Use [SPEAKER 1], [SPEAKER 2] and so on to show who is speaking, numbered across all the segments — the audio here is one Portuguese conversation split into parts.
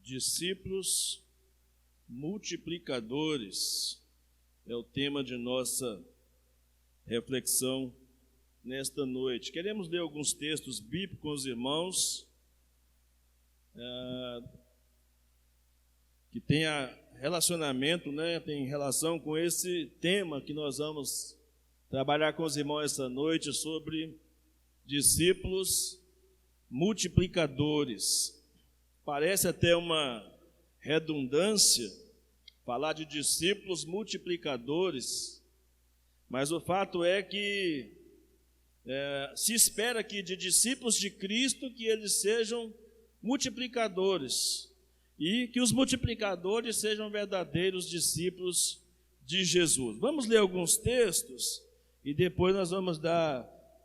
[SPEAKER 1] Discípulos multiplicadores é o tema de nossa reflexão nesta noite. Queremos ler alguns textos bíblicos com os irmãos que tem relacionamento, tem relação com esse tema que nós vamos trabalhar com os irmãos esta noite sobre discípulos multiplicadores. Parece até uma redundância falar de discípulos multiplicadores, mas o fato é que se espera que de discípulos de Cristo que eles sejam multiplicadores e que os multiplicadores sejam verdadeiros discípulos de Jesus. Vamos ler alguns textos e depois nós vamos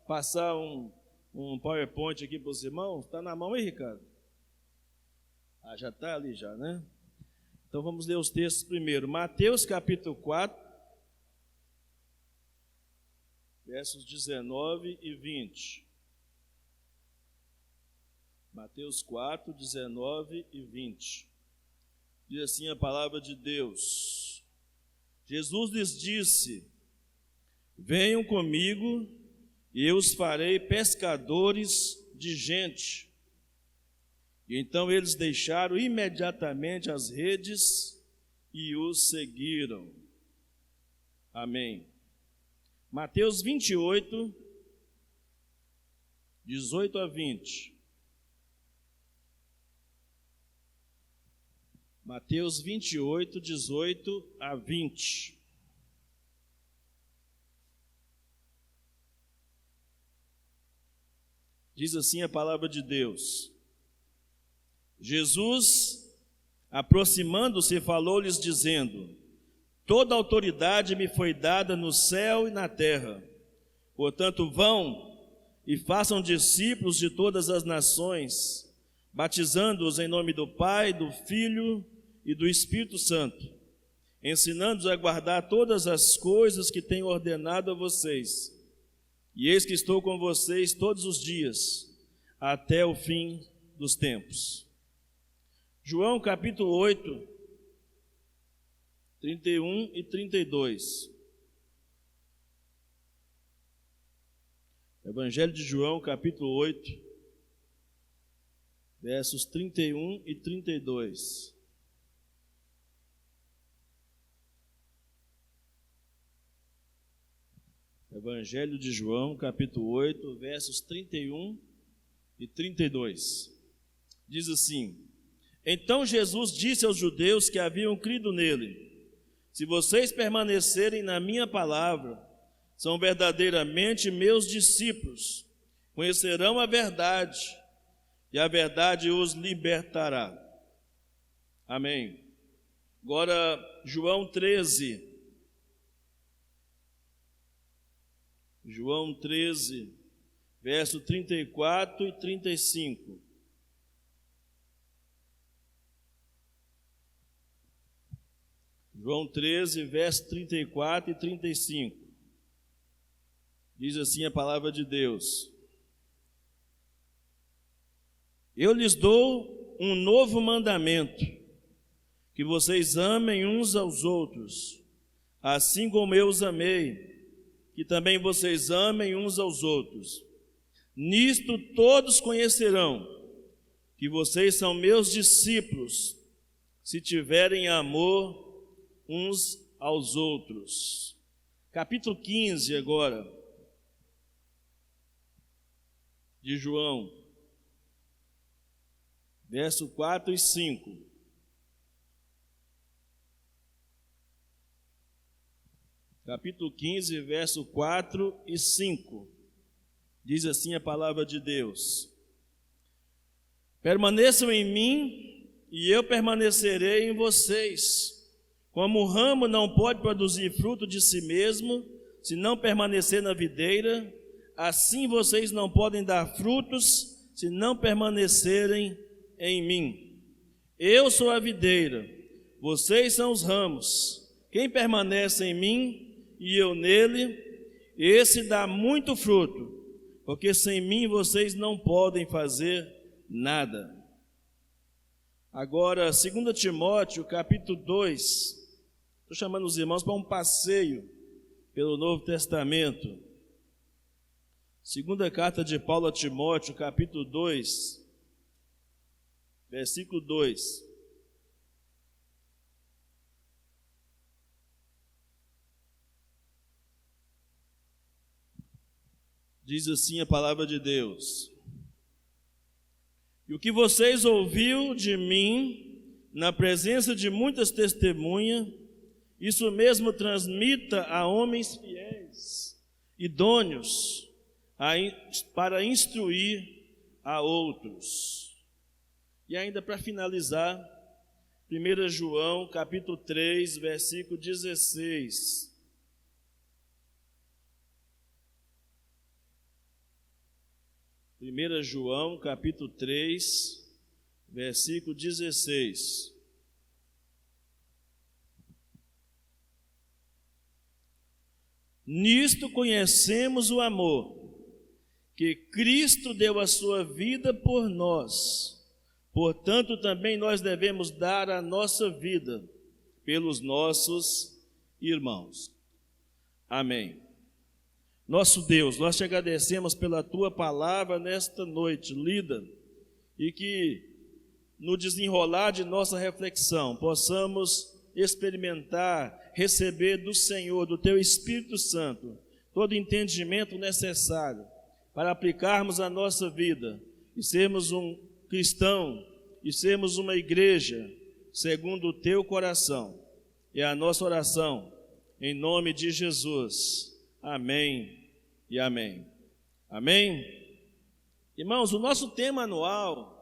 [SPEAKER 1] passar um PowerPoint aqui para os irmãos. Está na mão aí, Ricardo? Já está ali já, né? Então vamos ler os textos primeiro. Mateus capítulo 4, versos 19 e 20. Mateus 4, 19 e 20. Diz assim a palavra de Deus. Jesus lhes disse: venham comigo e eu os farei pescadores de gente. E então eles deixaram imediatamente as redes e os seguiram. Amém. Mateus 28, 18 a 20. Mateus 28, 18 a 20. Diz assim a palavra de Deus. Jesus, aproximando-se, falou-lhes dizendo: toda autoridade me foi dada no céu e na terra. Portanto, vão e façam discípulos de todas as nações, batizando-os em nome do Pai, do Filho e do Espírito Santo, ensinando-os a guardar todas as coisas que tenho ordenado a vocês. E eis que estou com vocês todos os dias, até o fim dos tempos. João capítulo 8, 31 e 32. Evangelho de João capítulo 8, versos 31 e 32. Evangelho de João capítulo 8, versos 31 e 32. Diz assim: então Jesus disse aos judeus que haviam crido nele: se vocês permanecerem na minha palavra, são verdadeiramente meus discípulos, conhecerão a verdade, e a verdade os libertará. Amém. Agora, João 13. João 13, verso 34 e 35. João 13, verso 34 e 35. Diz assim a palavra de Deus: eu lhes dou um novo mandamento, que vocês amem uns aos outros, assim como eu os amei, que também vocês amem uns aos outros. Nisto todos conhecerão que vocês são meus discípulos, se tiverem amor uns aos outros. Capítulo 15 agora, de João, verso 4 e 5. Capítulo 15, verso 4 e 5. Diz assim a palavra de Deus: permaneçam em mim e eu permanecerei em vocês. Como o ramo não pode produzir fruto de si mesmo, se não permanecer na videira, assim vocês não podem dar frutos, se não permanecerem em mim. Eu sou a videira, vocês são os ramos. Quem permanece em mim e eu nele, esse dá muito fruto, porque sem mim vocês não podem fazer nada. Agora, 2 Timóteo, capítulo 2. Estou chamando os irmãos para um passeio pelo Novo Testamento. Segunda carta de Paulo a Timóteo, capítulo 2, versículo 2. Diz assim a palavra de Deus: E o que vocês ouviram de mim, na presença de muitas testemunhas, isso mesmo transmita a homens fiéis, idôneos, para instruir a outros. E ainda para finalizar, 1 João, capítulo 3, versículo 16. 1 João, capítulo 3, versículo 16. Nisto conhecemos o amor, que Cristo deu a sua vida por nós. Portanto, também nós devemos dar a nossa vida pelos nossos irmãos. Amém. Nosso Deus, nós te agradecemos pela tua palavra nesta noite lida, e que no desenrolar de nossa reflexão possamos experimentar, receber do Senhor, do teu Espírito Santo, todo entendimento necessário para aplicarmos a nossa vida e sermos um cristão e sermos uma igreja segundo o teu coração. É a nossa oração, em nome de Jesus. Amém e amém. Amém? Irmãos, o nosso tema anual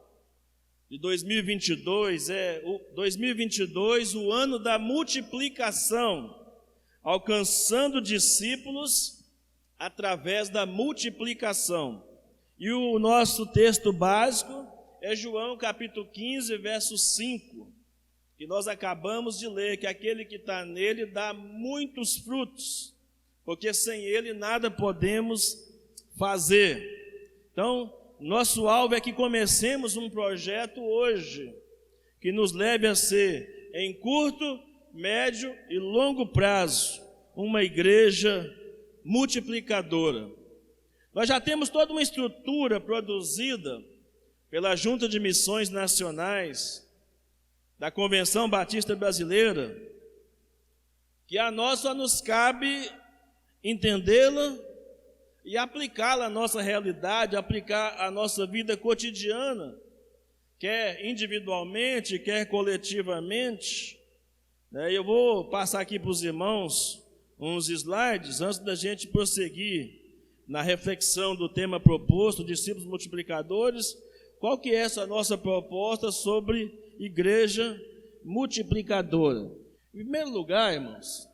[SPEAKER 1] de 2022 é o ano da multiplicação, alcançando discípulos através da multiplicação. E o nosso texto básico é João capítulo 15, verso 5, que nós acabamos de ler, que aquele que está nele dá muitos frutos, porque sem ele nada podemos fazer. Então, nosso alvo é que comecemos um projeto hoje, que nos leve a ser, em curto, médio e longo prazo, uma igreja multiplicadora. Nós já temos toda uma estrutura produzida pela Junta de Missões Nacionais da Convenção Batista Brasileira, que a nós só nos cabe entendê-la e aplicá-la à nossa realidade, aplicar à nossa vida cotidiana, quer individualmente, quer coletivamente. Eu vou passar aqui para os irmãos uns slides, antes da gente prosseguir na reflexão do tema proposto, discípulos multiplicadores. Qual que é essa nossa proposta sobre igreja multiplicadora? Em primeiro lugar, irmãos,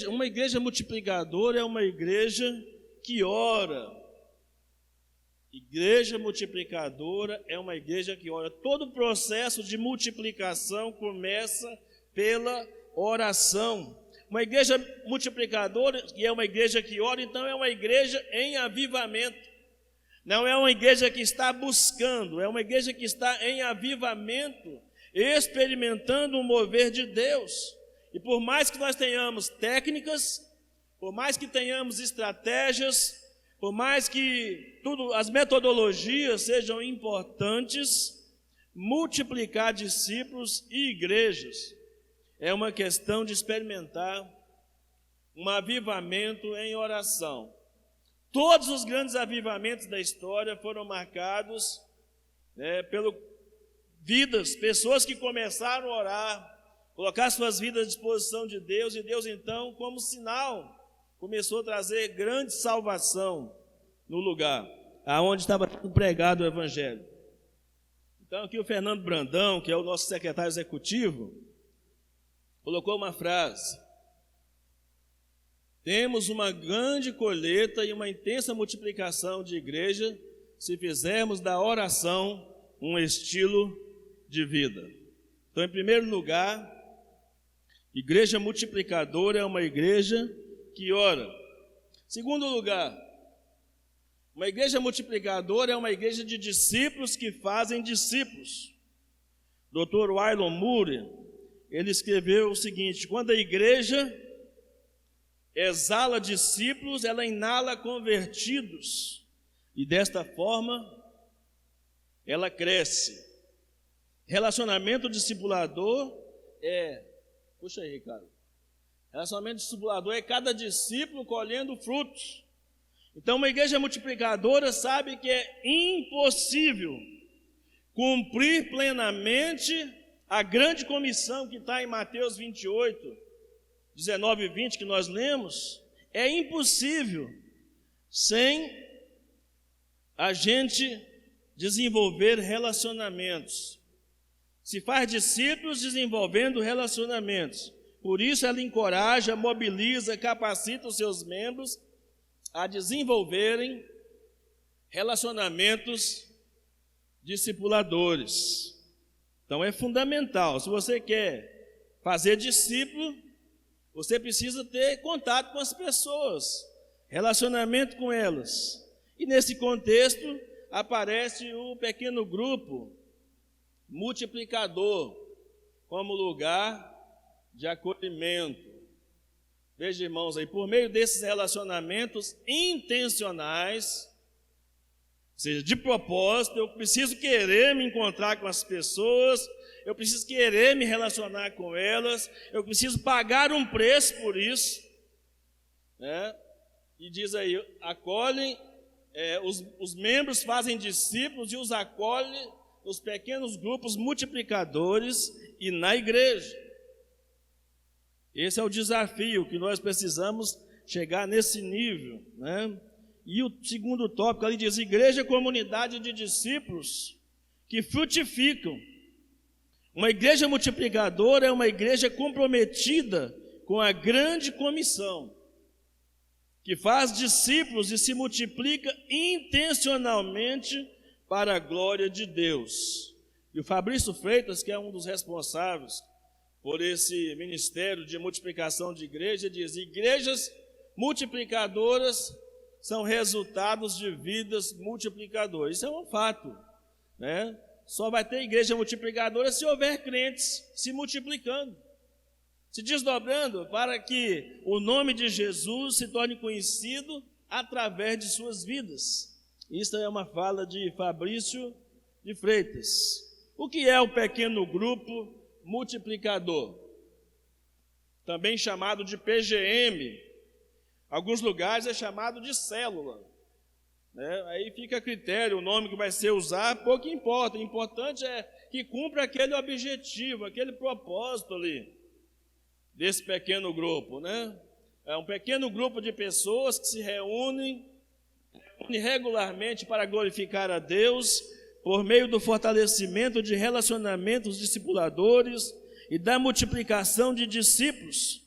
[SPEAKER 1] uma igreja multiplicadora é uma igreja que ora. Igreja multiplicadora é uma igreja que ora. Todo o processo de multiplicação começa pela oração. Uma igreja multiplicadora, que é uma igreja que ora, então é uma igreja em avivamento. Não é uma igreja que está buscando, é uma igreja que está em avivamento, experimentando o mover de Deus. E por mais que nós tenhamos técnicas, por mais que tenhamos estratégias, por mais que as metodologias sejam importantes, multiplicar discípulos e igrejas é uma questão de experimentar um avivamento em oração. Todos os grandes avivamentos da história foram marcados pelo pessoas que começaram a orar, colocar suas vidas à disposição de Deus, e Deus então, como sinal, começou a trazer grande salvação no lugar aonde estava pregado o Evangelho. Então aqui o Fernando Brandão, que é o nosso secretário executivo, colocou uma frase: temos uma grande colheita e uma intensa multiplicação de igreja se fizermos da oração um estilo de vida. Então, em primeiro lugar, igreja multiplicadora é uma igreja que ora. Segundo lugar, uma igreja multiplicadora é uma igreja de discípulos que fazem discípulos. Dr. Waylon Moore, ele escreveu o seguinte: quando a igreja exala discípulos, ela inala convertidos, e desta forma ela cresce. Relacionamento discipulador puxa aí, Ricardo. Relacionamento discipulador é cada discípulo colhendo frutos. Então, uma igreja multiplicadora sabe que é impossível cumprir plenamente a grande comissão que está em Mateus 28, 19 e 20, que nós lemos. É impossível sem a gente desenvolver relacionamentos. Se faz discípulos desenvolvendo relacionamentos. Por isso ela encoraja, mobiliza, capacita os seus membros a desenvolverem relacionamentos discipuladores. Então é fundamental. Se você quer fazer discípulo, você precisa ter contato com as pessoas, relacionamento com elas. E nesse contexto aparece o pequeno grupo multiplicador como lugar de acolhimento. Veja, irmãos, aí, por meio desses relacionamentos intencionais, ou seja, de propósito, eu preciso querer me encontrar com as pessoas, eu preciso querer me relacionar com elas, eu preciso pagar um preço por isso, né? E diz aí, acolhem, os membros fazem discípulos e os acolhem os pequenos grupos multiplicadores e na igreja. Esse é o desafio que nós precisamos chegar nesse nível, né? E o segundo tópico ali diz: igreja é comunidade de discípulos que frutificam. Uma igreja multiplicadora é uma igreja comprometida com a grande comissão, que faz discípulos e se multiplica intencionalmente para a glória de Deus. E o Fabrício Freitas, que é um dos responsáveis por esse ministério de multiplicação de igreja, diz: igrejas multiplicadoras são resultados de vidas multiplicadoras. Isso é um fato, né? Só vai ter igreja multiplicadora se houver crentes se multiplicando, se desdobrando para que o nome de Jesus se torne conhecido através de suas vidas. Isso é uma fala de Fabrício de Freitas. O que é o pequeno grupo multiplicador? Também chamado de PGM. Alguns lugares é chamado de célula, né? Aí fica a critério, o nome que vai ser usado, pouco importa. O importante é que cumpra aquele objetivo, aquele propósito ali desse pequeno grupo, né? É um pequeno grupo de pessoas que se reúnem regularmente para glorificar a Deus por meio do fortalecimento de relacionamentos discipuladores e da multiplicação de discípulos.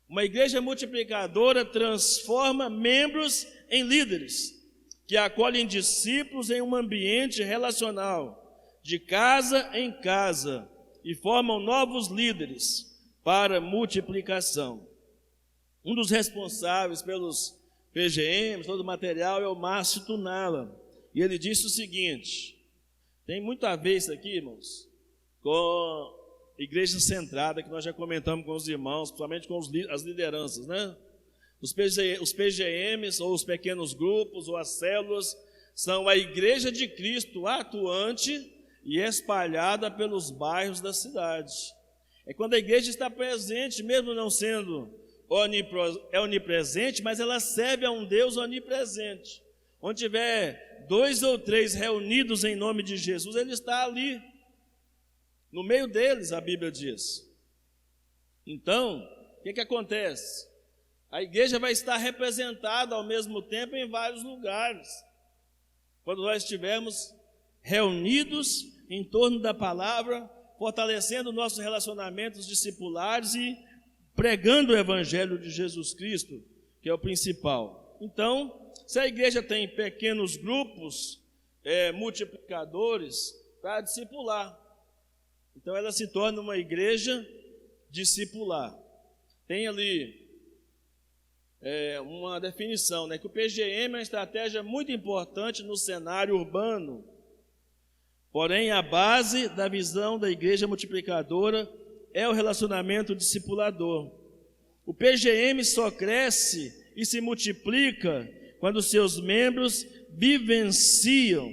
[SPEAKER 1] Uma igreja multiplicadora transforma membros em líderes, que acolhem discípulos em um ambiente relacional, de casa em casa, e formam novos líderes para multiplicação. Um dos responsáveis pelos PGMs, todo o material, é o Márcio Tunala. E ele disse o seguinte: tem muito a ver isso aqui, irmãos, com igreja centrada, que nós já comentamos com os irmãos, principalmente com as lideranças, né? Os PGMs, ou os pequenos grupos, ou as células, são a igreja de Cristo atuante e espalhada pelos bairros da cidade. É quando a igreja está presente, mesmo não sendo onipresente, mas ela serve a um Deus onipresente. Onde tiver 2 ou 3 reunidos em nome de Jesus, Ele está ali, no meio deles, a Bíblia diz. Então, o que acontece? A igreja vai estar representada ao mesmo tempo em vários lugares. Quando nós estivermos reunidos em torno da palavra, fortalecendo nossos relacionamentos discipulares e pregando o Evangelho de Jesus Cristo, que é o principal. Então, se a igreja tem pequenos grupos multiplicadores para discipular, então ela se torna uma igreja discipular. Tem ali uma definição, que o PGM é uma estratégia muito importante no cenário urbano, Porém, a base da visão da igreja multiplicadora é o relacionamento discipulador. O PGM só cresce e se multiplica quando seus membros vivenciam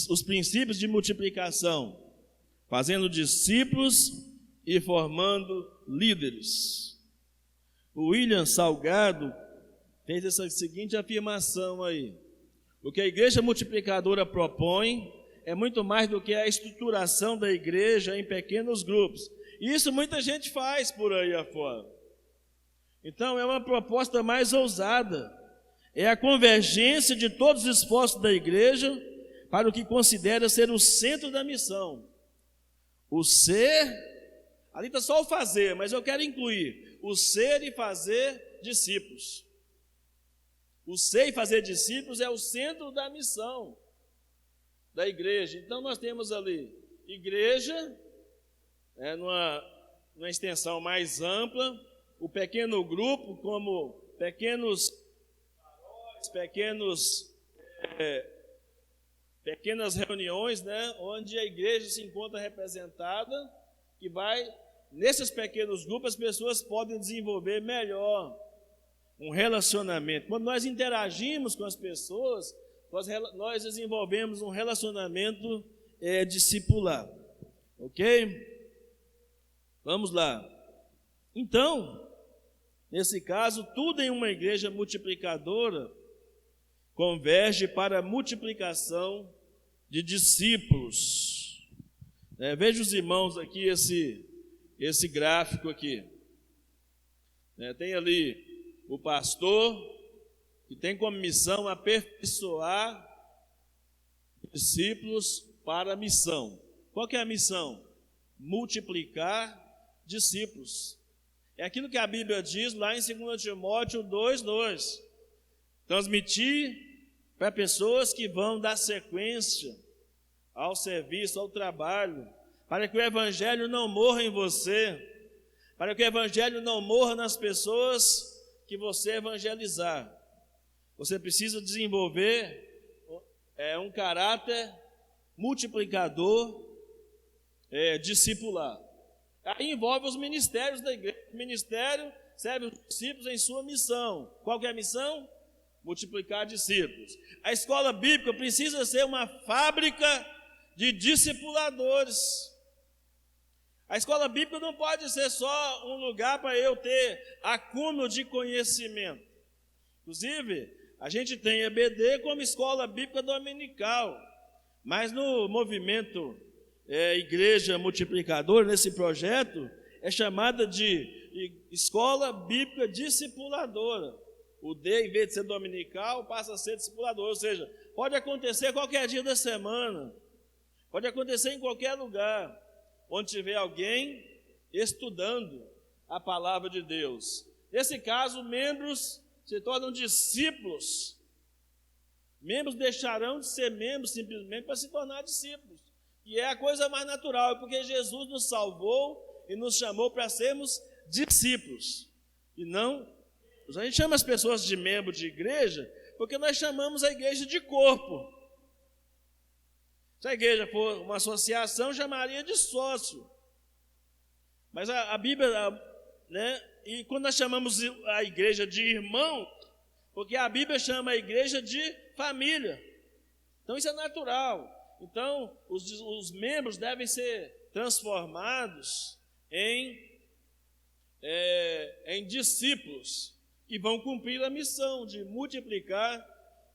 [SPEAKER 1] os princípios de multiplicação, fazendo discípulos e formando líderes. O William Salgado fez essa seguinte afirmação aí: o que a igreja multiplicadora propõe é muito mais do que a estruturação da igreja em pequenos grupos. E isso muita gente faz por aí afora. Então é uma proposta mais ousada. É a convergência de todos os esforços da igreja para o que considera ser o centro da missão. O ser, ali está só o fazer, mas eu quero incluir o ser e fazer discípulos. O ser e fazer discípulos é o centro da missão da igreja. Então nós temos ali igreja, numa extensão mais ampla, o pequeno grupo como pequenas reuniões, onde a igreja se encontra representada, que vai, nesses pequenos grupos, as pessoas podem desenvolver melhor um relacionamento. Quando nós interagimos com as pessoas, nós desenvolvemos um relacionamento discipular. Ok? Vamos lá. Então, nesse caso, tudo em uma igreja multiplicadora converge para a multiplicação de discípulos. Veja os irmãos aqui, esse gráfico aqui. Tem ali o pastor, que tem como missão aperfeiçoar discípulos para a missão. Qual que é a missão? Multiplicar discípulos. É aquilo que a Bíblia diz lá em 2 Timóteo 2:2. Transmitir para pessoas que vão dar sequência ao serviço, ao trabalho, para que o evangelho não morra em você, para que o evangelho não morra nas pessoas que você evangelizar. Você precisa desenvolver um caráter multiplicador, discipular. Aí envolve os ministérios da igreja. O ministério serve os discípulos em sua missão. Qual que é a missão? Multiplicar discípulos. A escola bíblica precisa ser uma fábrica de discipuladores. A escola bíblica não pode ser só um lugar para eu ter acúmulo de conhecimento. Inclusive, a gente tem EBD como escola bíblica dominical, mas no movimento Igreja Multiplicadora, nesse projeto, é chamada de Escola Bíblica Discipuladora. O D, em vez de ser dominical, passa a ser discipulador, ou seja, pode acontecer qualquer dia da semana, pode acontecer em qualquer lugar, onde tiver alguém estudando a palavra de Deus. Nesse caso, membros se tornam discípulos. Membros deixarão de ser membros simplesmente para se tornar discípulos. E é a coisa mais natural, porque Jesus nos salvou e nos chamou para sermos discípulos. E não, a gente chama as pessoas de membro de igreja, porque nós chamamos a igreja de corpo. Se a igreja for uma associação, chamaria de sócio. Mas a Bíblia, e quando nós chamamos a igreja de irmão, porque a Bíblia chama a igreja de família. Então isso é natural. Então os membros devem ser transformados em discípulos que vão cumprir a missão de multiplicar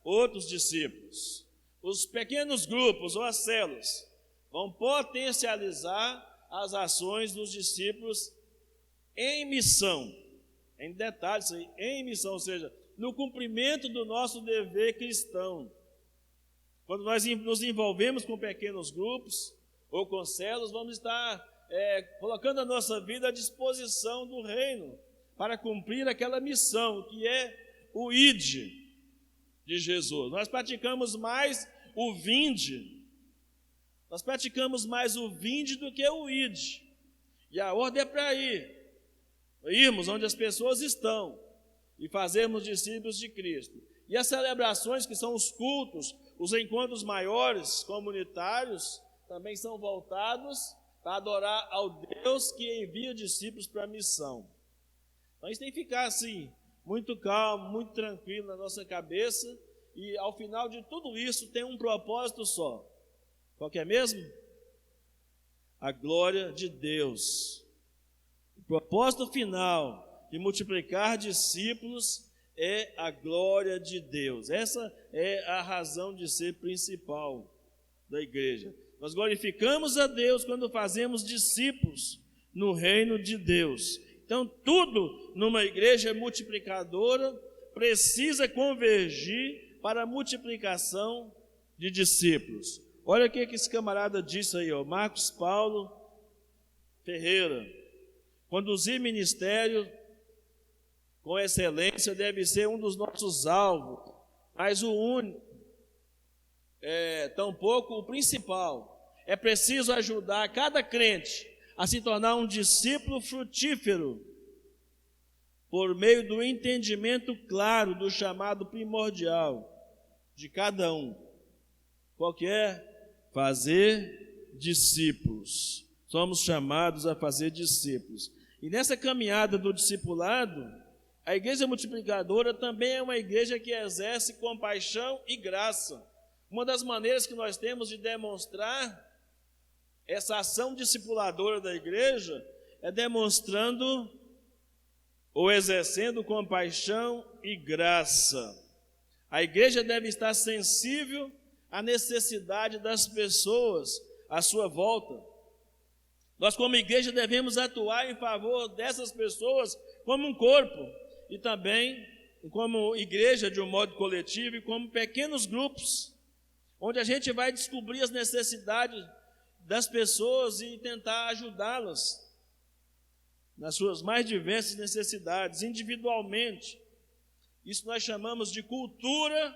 [SPEAKER 1] outros discípulos. Os pequenos grupos ou as células vão potencializar as ações dos discípulos em missão, em detalhes, em missão, ou seja, no cumprimento do nosso dever cristão. Quando nós nos envolvemos com pequenos grupos ou com células, vamos estar colocando a nossa vida à disposição do reino para cumprir aquela missão que é o ide de Jesus. Nós praticamos mais o vinde. Nós praticamos mais o vinde do que o ide. E a ordem é para irmos onde as pessoas estão e fazermos discípulos de Cristo. E as celebrações, que são os cultos, Os encontros maiores, comunitários, também são voltados para adorar ao Deus que envia discípulos para a missão. Então, isso tem que ficar assim, muito calmo, muito tranquilo na nossa cabeça, e ao final de tudo isso tem um propósito só. Qual que é mesmo? A glória de Deus. O propósito final de multiplicar discípulos é a glória de Deus. Essa é a razão de ser principal da igreja. Nós glorificamos a Deus quando fazemos discípulos no reino de Deus. Então, tudo numa igreja multiplicadora precisa convergir para a multiplicação de discípulos. Olha o que esse camarada disse aí, ó, Marcos Paulo Ferreira. Conduzir ministério com excelência deve ser um dos nossos alvos, mas o único, tampouco o principal. É preciso ajudar cada crente a se tornar um discípulo frutífero por meio do entendimento claro do chamado primordial de cada um. Qual que é? Fazer discípulos. Somos chamados a fazer discípulos. E nessa caminhada do discipulado, a igreja multiplicadora também é uma igreja que exerce compaixão e graça. Uma das maneiras que nós temos de demonstrar essa ação discipuladora da igreja é demonstrando ou exercendo compaixão e graça. A igreja deve estar sensível à necessidade das pessoas à sua volta. Nós, como igreja, devemos atuar em favor dessas pessoas como um corpo e também como igreja de um modo coletivo e como pequenos grupos, onde a gente vai descobrir as necessidades das pessoas e tentar ajudá-las nas suas mais diversas necessidades, individualmente. Isso nós chamamos de cultura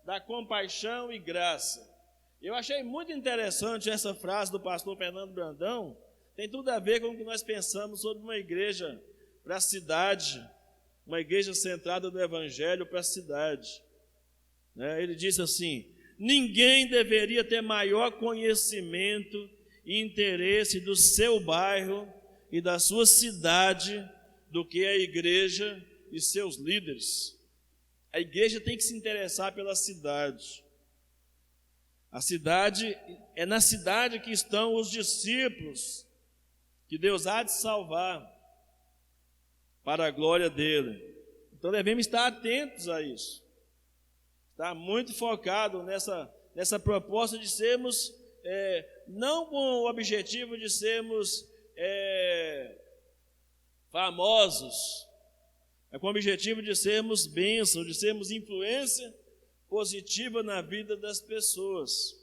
[SPEAKER 1] da compaixão e graça. Eu achei muito interessante essa frase do pastor Fernando Brandão, tem tudo a ver com o que nós pensamos sobre uma igreja para a cidade, uma igreja centrada no evangelho para a cidade. Ele disse assim: ninguém deveria ter maior conhecimento e interesse do seu bairro e da sua cidade do que a igreja e seus líderes. A igreja tem que se interessar pela cidade. A cidade, é na cidade que estão os discípulos que Deus há de salvar para a glória dele. Então devemos estar atentos a isso. Está muito focado nessa proposta de sermos, não com o objetivo de sermos famosos, é com o objetivo de sermos bênção, de sermos influência positiva na vida das pessoas.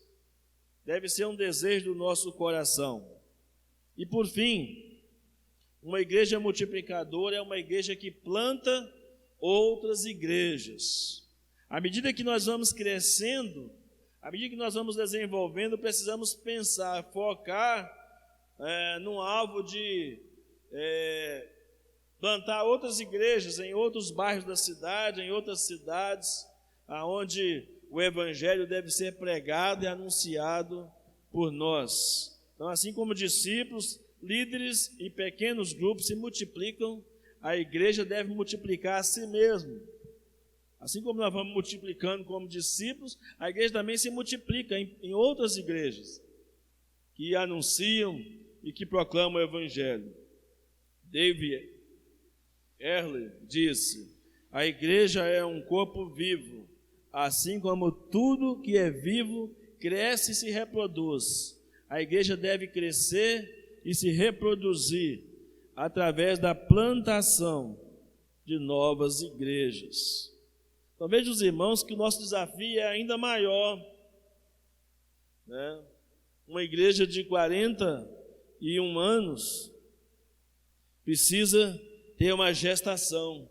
[SPEAKER 1] Deve ser um desejo do nosso coração. E por fim, uma igreja multiplicadora é uma igreja que planta outras igrejas. À medida que nós vamos crescendo, à medida que nós vamos desenvolvendo, precisamos pensar, focar num alvo de plantar outras igrejas em outros bairros da cidade, em outras cidades, aonde o evangelho deve ser pregado e anunciado por nós. Então, assim como discípulos, líderes e pequenos grupos se multiplicam, a igreja deve multiplicar a si mesma. Assim como nós vamos multiplicando como discípulos, a igreja também se multiplica em outras igrejas que anunciam e que proclamam o evangelho. David Ehrlich disse: a igreja é um corpo vivo, assim como tudo que é vivo cresce e se reproduz. A igreja deve crescer e se reproduzir através da plantação de novas igrejas. Então veja, os irmãos, que o nosso desafio é ainda maior, Uma igreja de 41 anos precisa ter uma gestação.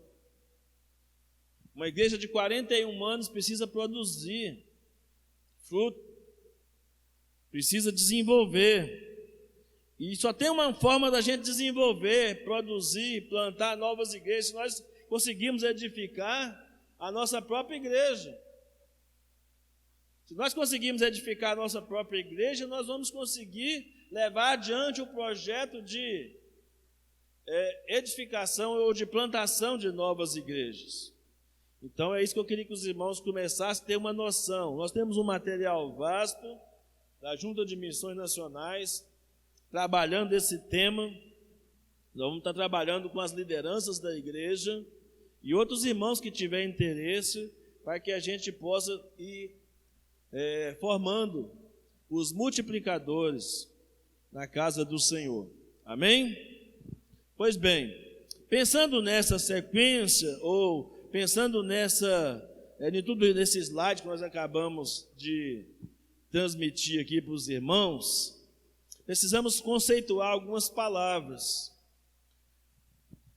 [SPEAKER 1] Uma igreja de 41 anos precisa produzir fruto, precisa desenvolver. E só tem uma forma da gente desenvolver, produzir, plantar novas igrejas, se nós conseguirmos edificar a nossa própria igreja. Se nós conseguirmos edificar a nossa própria igreja, nós vamos conseguir levar adiante o projeto de edificação ou de plantação de novas igrejas. Então é isso que eu queria que os irmãos começassem a ter uma noção. Nós temos um material vasto da Junta de Missões Nacionais, trabalhando esse tema. Nós vamos estar trabalhando com as lideranças da igreja e outros irmãos que tiverem interesse, para que a gente possa ir formando os multiplicadores na casa do Senhor. Amém? Pois bem, pensando nessa sequência, ou pensando em tudo nesse slide que nós acabamos de transmitir aqui para os irmãos, precisamos conceituar algumas palavras.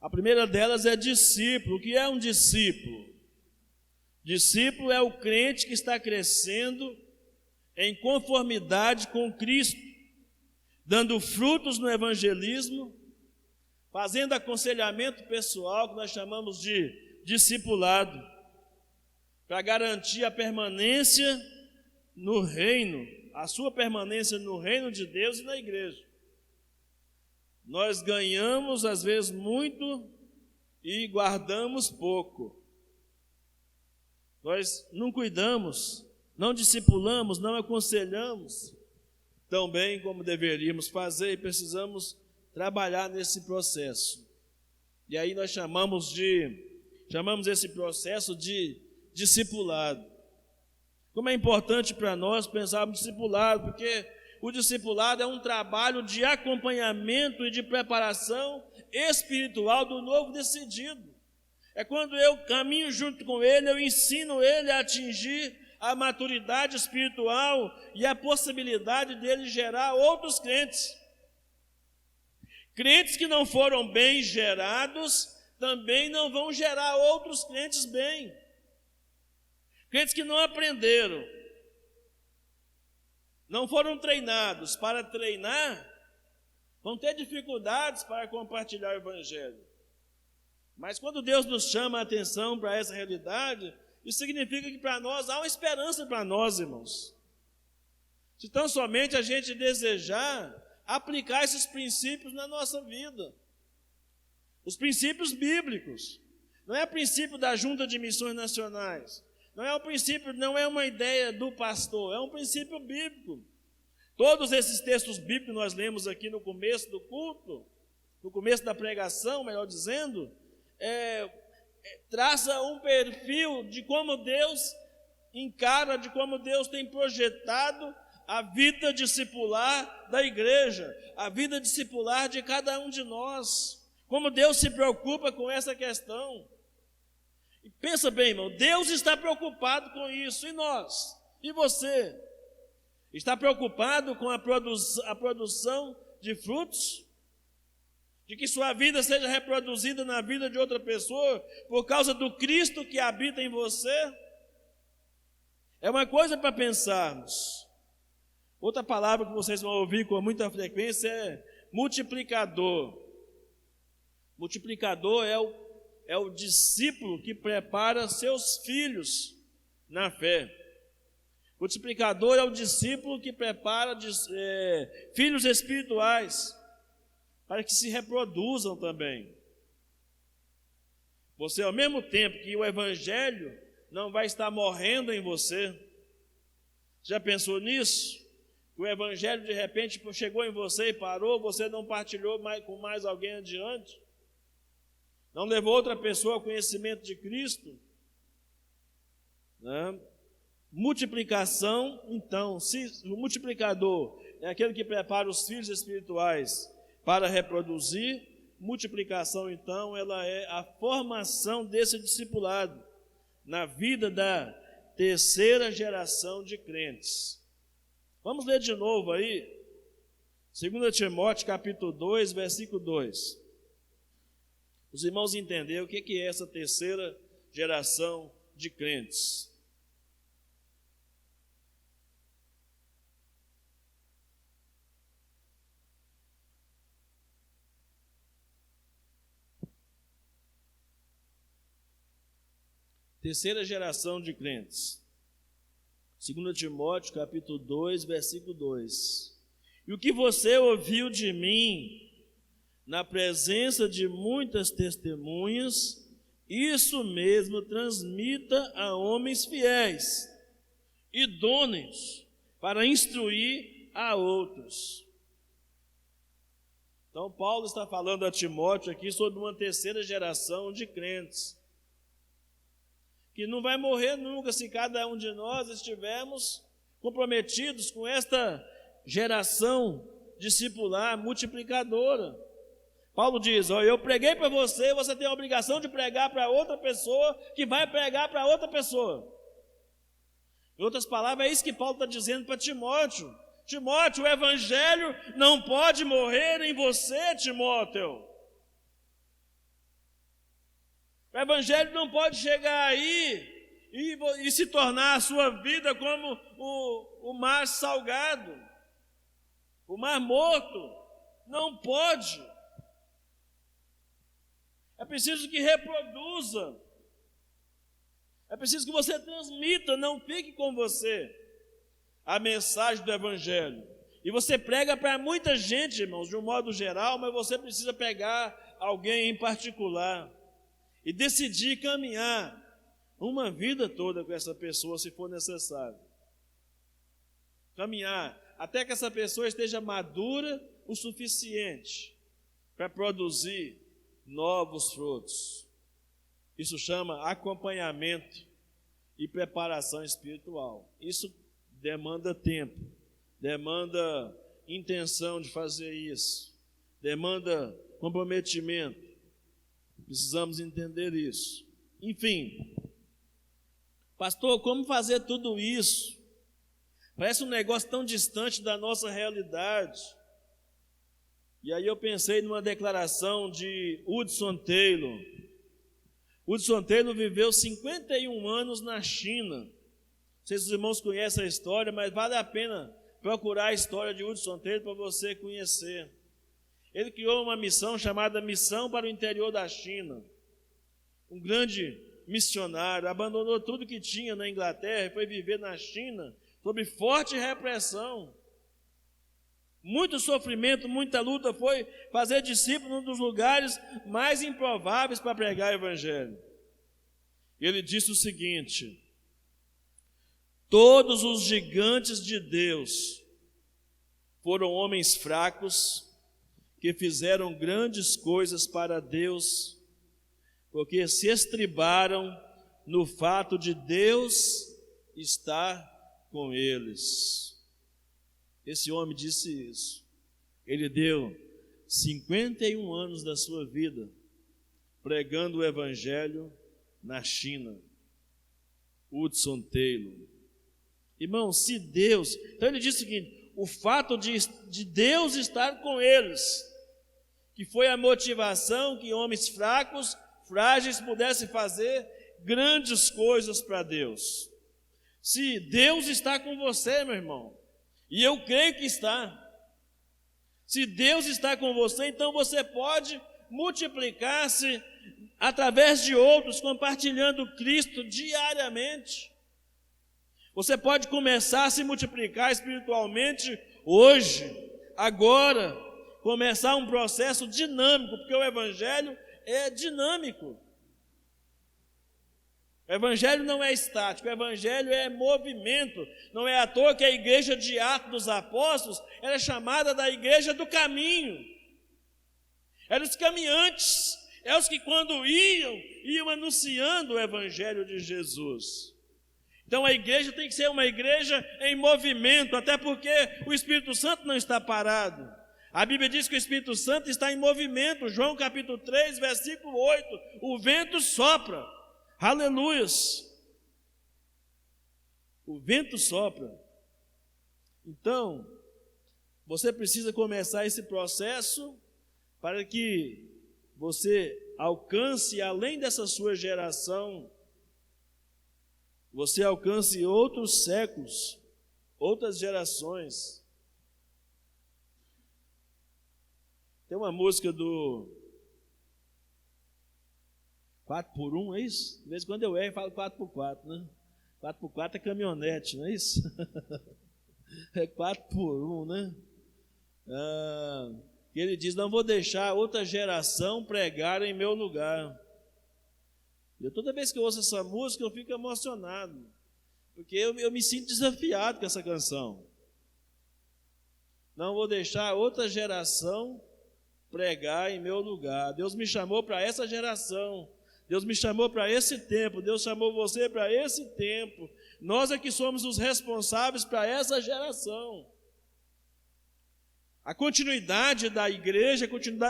[SPEAKER 1] A primeira delas é discípulo. O que é um discípulo? Discípulo é o crente que está crescendo em conformidade com Cristo, dando frutos no evangelismo, fazendo aconselhamento pessoal, que nós chamamos de discipulado, para garantir a permanência no reino, a sua permanência no reino de Deus e na igreja. Nós ganhamos, às vezes, muito e guardamos pouco. Nós não cuidamos, não discipulamos, não aconselhamos tão bem como deveríamos fazer e precisamos trabalhar nesse processo. E aí nós chamamos esse processo de discipulado. Como é importante para nós pensarmos no discipulado, porque o discipulado é um trabalho de acompanhamento e de preparação espiritual do novo decidido. É quando eu caminho junto com ele, eu ensino ele a atingir a maturidade espiritual e a possibilidade dele gerar outros crentes. Crentes que não foram bem gerados também não vão gerar outros crentes bem. Crentes que não aprenderam, não foram treinados para treinar, vão ter dificuldades para compartilhar o Evangelho. Mas quando Deus nos chama a atenção para essa realidade, isso significa que para nós há uma esperança para nós, irmãos. Se tão somente a gente desejar aplicar esses princípios na nossa vida. Os princípios bíblicos. Não é o princípio da Junta de Missões Nacionais. Não é um princípio, não é uma ideia do pastor, é um princípio bíblico. Todos esses textos bíblicos nós lemos aqui no começo do culto, no começo da pregação, melhor dizendo, traça um perfil de como Deus encara, de como Deus tem projetado a vida discipular da igreja, a vida discipular de cada um de nós, como Deus se preocupa com essa questão. E pensa bem, irmão, Deus está preocupado com isso, e nós? E você? Está preocupado com a produção de frutos? De que sua vida seja reproduzida na vida de outra pessoa, por causa do Cristo que habita em você? É uma coisa para pensarmos. Outra palavra que vocês vão ouvir com muita frequência é multiplicador. Multiplicador é o discípulo que prepara seus filhos na fé. Multiplicador é o discípulo que prepara filhos espirituais para que se reproduzam também. Você, ao mesmo tempo que o Evangelho não vai estar morrendo em você, já pensou nisso? O Evangelho de repente chegou em você e parou, você não partilhou com mais alguém adiante? Não levou outra pessoa ao conhecimento de Cristo? Né? Multiplicação, então, se o multiplicador é aquele que prepara os filhos espirituais para reproduzir, multiplicação, então, ela é a formação desse discipulado na vida da terceira geração de crentes. Vamos ler de novo aí, 2 Timóteo capítulo 2, versículo 2. Os irmãos entenderam o que é essa terceira geração de crentes. Terceira geração de crentes. 2 Timóteo, capítulo 2, versículo 2. E o que você ouviu de mim, na presença de muitas testemunhas, isso mesmo transmita a homens fiéis, idôneos, para instruir a outros. Então, Paulo está falando a Timóteo aqui sobre uma terceira geração de crentes, que não vai morrer nunca se cada um de nós estivermos comprometidos com esta geração discipular, multiplicadora. Paulo diz, eu preguei para você, você tem a obrigação de pregar para outra pessoa, que vai pregar para outra pessoa. Em outras palavras, é isso que Paulo está dizendo para Timóteo. Timóteo, o evangelho não pode morrer em você, Timóteo. O evangelho não pode chegar aí e se tornar a sua vida como o mar salgado, o mar morto. Não pode. É preciso que reproduza. É preciso que você transmita, não fique com você a mensagem do evangelho. E você prega para muita gente, irmãos, de um modo geral, mas você precisa pegar alguém em particular e decidir caminhar uma vida toda com essa pessoa, se for necessário. Caminhar até que essa pessoa esteja madura o suficiente para produzir novos frutos. Isso chama acompanhamento e preparação espiritual. Isso demanda tempo, demanda intenção de fazer isso, demanda comprometimento. Precisamos entender isso. Enfim, pastor, como fazer tudo isso? Parece um negócio tão distante da nossa realidade. E aí eu pensei numa declaração de Hudson Taylor. Hudson Taylor viveu 51 anos na China. Não sei se os irmãos conhecem a história, mas vale a pena procurar a história de Hudson Taylor para você conhecer. Ele criou uma missão chamada Missão para o Interior da China. Um grande missionário, abandonou tudo que tinha na Inglaterra e foi viver na China sob forte repressão. Muito sofrimento, muita luta, foi fazer discípulo num dos lugares mais improváveis para pregar o evangelho. Ele disse o seguinte: todos os gigantes de Deus foram homens fracos que fizeram grandes coisas para Deus, porque se estribaram no fato de Deus estar com eles. Esse homem disse isso. Ele deu 51 anos da sua vida pregando o evangelho na China. Hudson Taylor. Irmão, se Deus... Então ele disse o seguinte: o fato de Deus estar com eles, que foi a motivação que homens fracos, frágeis pudessem fazer grandes coisas para Deus. Se Deus está com você, meu irmão, e eu creio que está, se Deus está com você, então você pode multiplicar-se através de outros, compartilhando Cristo diariamente. Você pode começar a se multiplicar espiritualmente hoje, agora, começar um processo dinâmico, porque o evangelho é dinâmico. O evangelho não é estático, o evangelho é movimento. Não é à toa que a igreja de Atos dos Apóstolos era chamada da igreja do caminho. Eram os caminhantes, eram os que quando iam anunciando o evangelho de Jesus. Então a igreja tem que ser uma igreja em movimento, até porque o Espírito Santo não está parado. A Bíblia diz que o Espírito Santo está em movimento. João capítulo 3, versículo 8. O vento sopra. Aleluias. O vento sopra. Então, você precisa começar esse processo para que você alcance, além dessa sua geração, você alcance outros séculos, outras gerações. Tem uma música do 4x1, é isso? De vez em quando eu erro e falo 4x4, né? 4x4 é caminhonete, não é isso? É 4x1, né? Ele diz, não vou deixar outra geração pregar em meu lugar. E toda vez que eu ouço essa música, eu fico emocionado, porque eu me sinto desafiado com essa canção. Não vou deixar outra geração pregar em meu lugar. Deus me chamou para essa geração, Deus me chamou para esse tempo, Deus chamou você para esse tempo. Nós é que somos os responsáveis para essa geração. A continuidade da igreja,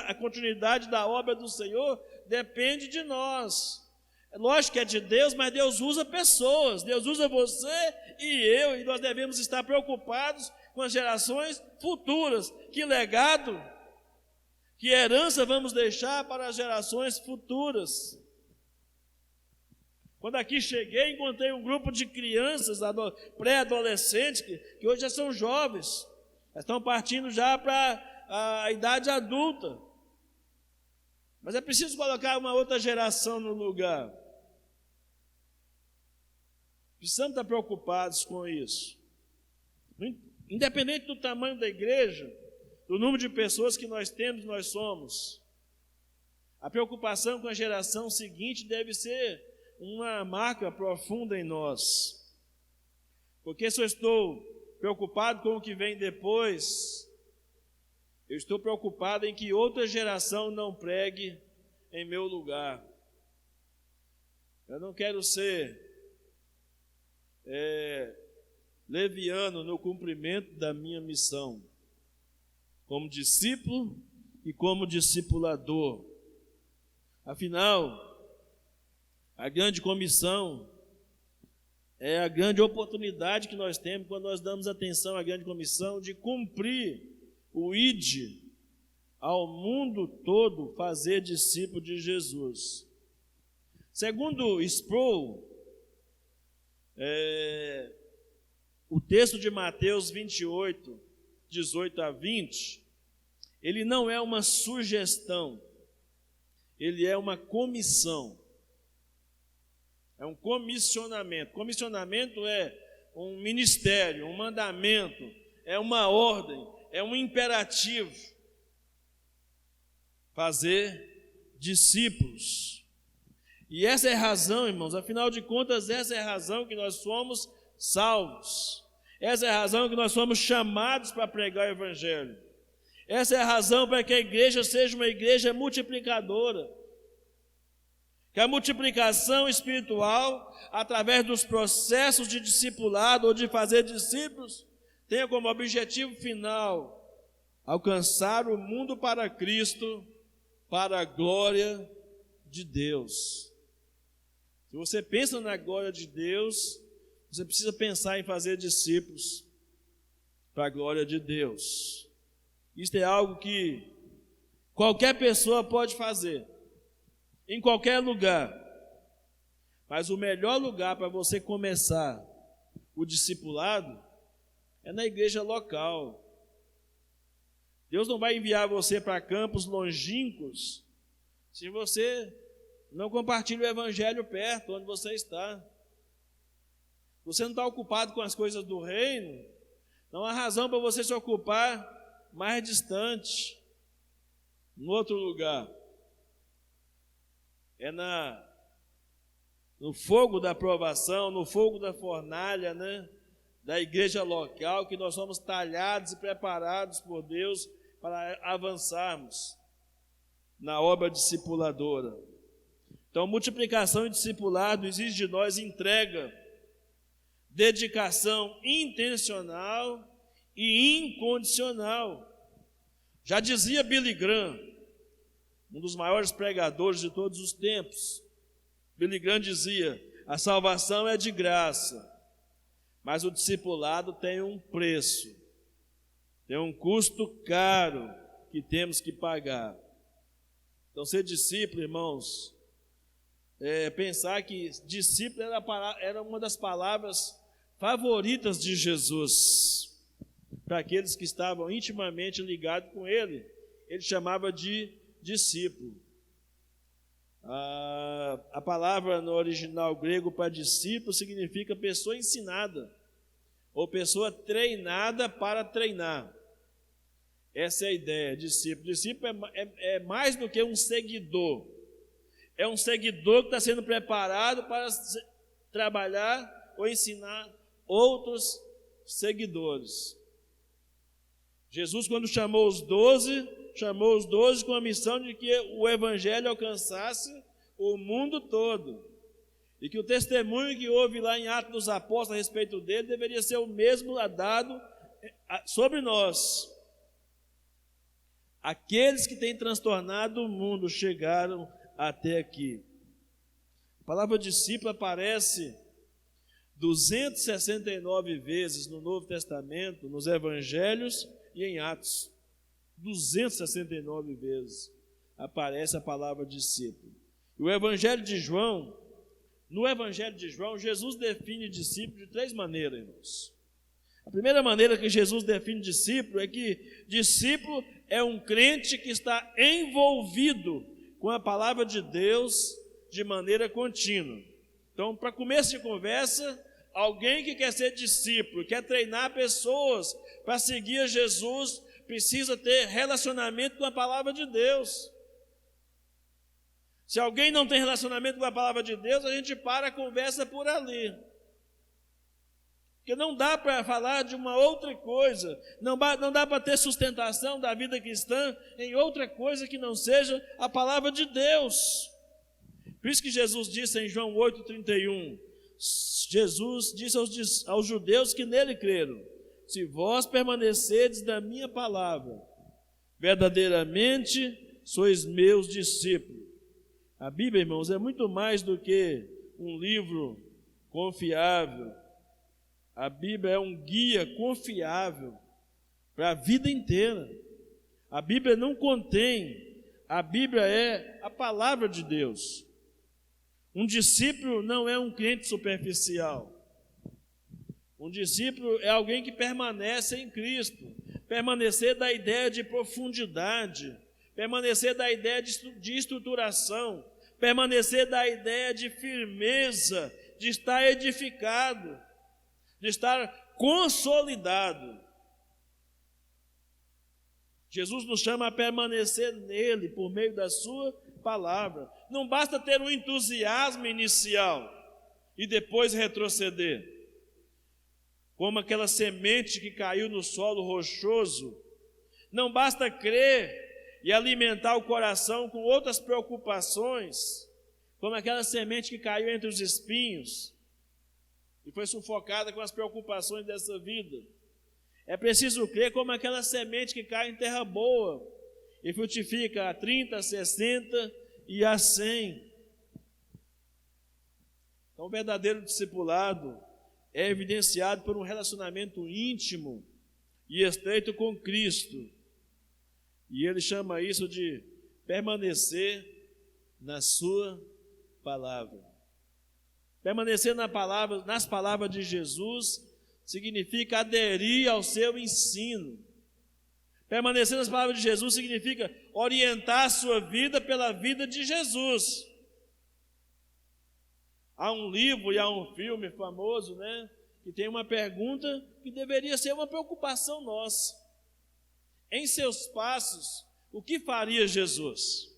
[SPEAKER 1] a continuidade da obra do Senhor depende de nós. É lógico que é de Deus, mas Deus usa pessoas, Deus usa você e eu, e nós devemos estar preocupados com as gerações futuras. Que legado, que herança vamos deixar para as gerações futuras? Quando aqui cheguei, encontrei um grupo de crianças, pré-adolescentes, que hoje já são jovens, estão partindo já para a idade adulta. Mas é preciso colocar uma outra geração no lugar. Precisamos estar preocupados com isso. Independente do tamanho da igreja, do número de pessoas que nós temos, nós somos, a preocupação com a geração seguinte deve ser uma marca profunda em nós. Porque se eu estou preocupado com o que vem depois, eu estou preocupado em que outra geração não pregue em meu lugar. Eu não quero ser leviano no cumprimento da minha missão, como discípulo e como discipulador. Afinal, a grande comissão é a grande oportunidade que nós temos quando nós damos atenção à grande comissão de cumprir o ide ao mundo todo, fazer discípulo de Jesus. Segundo Sproul, o texto de Mateus 28, 18 a 20, ele não é uma sugestão, ele é uma comissão. É um comissionamento. Comissionamento é um ministério, um mandamento, é uma ordem, é um imperativo. Fazer discípulos. E essa é a razão, irmãos, afinal de contas, essa é a razão que nós somos salvos. Essa é a razão que nós somos chamados para pregar o Evangelho. Essa é a razão para que a igreja seja uma igreja multiplicadora. Que a multiplicação espiritual, através dos processos de discipulado ou de fazer discípulos, tenha como objetivo final alcançar o mundo para Cristo, para a glória de Deus. Se você pensa na glória de Deus, você precisa pensar em fazer discípulos para a glória de Deus. Isto é algo que qualquer pessoa pode fazer, em qualquer lugar. Mas o melhor lugar para você começar o discipulado é na igreja local. Deus não vai enviar você para campos longínquos se você não compartilha o Evangelho perto, onde você está. Você não está ocupado com as coisas do reino, não há razão para você se ocupar mais distante, em outro lugar. É no fogo da provação, no fogo da fornalha, né, da igreja local, que nós somos talhados e preparados por Deus para avançarmos na obra discipuladora. Então, multiplicação e discipulado exige de nós entrega, dedicação intencional e incondicional. Já dizia Billy Graham, um dos maiores pregadores de todos os tempos. Billy Graham dizia: a salvação é de graça, mas o discipulado tem um preço, tem um custo caro que temos que pagar. Então, ser discípulo, irmãos, pensar que discípulo era uma das palavras favoritas de Jesus, para aqueles que estavam intimamente ligados com ele. Ele chamava de discípulo. A palavra no original grego para discípulo significa pessoa ensinada, ou pessoa treinada para treinar. Essa é a ideia, discípulo. Discípulo é mais do que um seguidor. É um seguidor que está sendo preparado para trabalhar ou ensinar outros seguidores. Jesus, quando chamou os 12 com a missão de que o evangelho alcançasse o mundo todo. E que o testemunho que houve lá em Atos dos Apóstolos a respeito dele deveria ser o mesmo dado sobre nós. Aqueles que têm transtornado o mundo chegaram até aqui. A palavra discípulo aparece 269 vezes no Novo Testamento, nos Evangelhos e em Atos. 269 vezes aparece a palavra discípulo. E o Evangelho de João, no Evangelho de João, Jesus define discípulo de 3 maneiras, irmãos. A primeira maneira que Jesus define discípulo é que discípulo é um crente que está envolvido com a palavra de Deus de maneira contínua. Então, para começo de conversa, alguém que quer ser discípulo, quer treinar pessoas para seguir a Jesus, precisa ter relacionamento com a palavra de Deus. Se alguém não tem relacionamento com a palavra de Deus, a gente para a conversa por ali. Porque não dá para falar de uma outra coisa, não dá para ter sustentação da vida cristã em outra coisa que não seja a palavra de Deus. Por isso que Jesus disse em João 8,31, Jesus disse aos judeus que nele creram: se vós permanecerdes na minha palavra, verdadeiramente sois meus discípulos. A Bíblia, irmãos, é muito mais do que um livro confiável. A Bíblia é um guia confiável para a vida inteira. A Bíblia não contém, a Bíblia é a palavra de Deus. Um discípulo não é um crente superficial. Um discípulo é alguém que permanece em Cristo. Permanecer da ideia de profundidade, permanecer da ideia de estruturação, permanecer da ideia de firmeza, de estar edificado, de estar consolidado. Jesus nos chama a permanecer nele por meio da sua palavra. Não basta ter um entusiasmo inicial e depois retroceder. Como aquela semente que caiu no solo rochoso. Não basta crer e alimentar o coração com outras preocupações, como aquela semente que caiu entre os espinhos e foi sufocada com as preocupações dessa vida. É preciso crer como aquela semente que cai em terra boa e frutifica a 30, a 60 e a 100. Então, o verdadeiro discipulado é evidenciado por um relacionamento íntimo e estreito com Cristo. E ele chama isso de permanecer na sua palavra. Permanecer nas palavras de Jesus significa aderir ao seu ensino. Permanecer nas palavras de Jesus significa orientar a sua vida pela vida de Jesus. Há um livro e há um filme famoso, que tem uma pergunta que deveria ser uma preocupação nossa. Em seus passos, o que faria Jesus?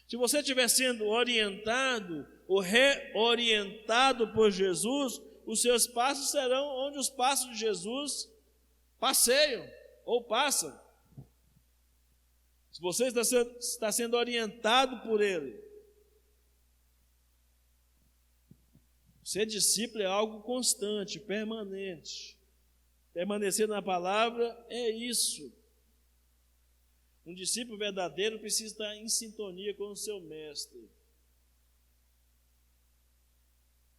[SPEAKER 1] Se você estiver sendo orientado ou reorientado por Jesus, os seus passos serão onde os passos de Jesus passeiam ou passam. Se você está sendo orientado por Ele, ser discípulo é algo constante, permanente. Permanecer na palavra é isso. Um discípulo verdadeiro precisa estar em sintonia com o seu mestre.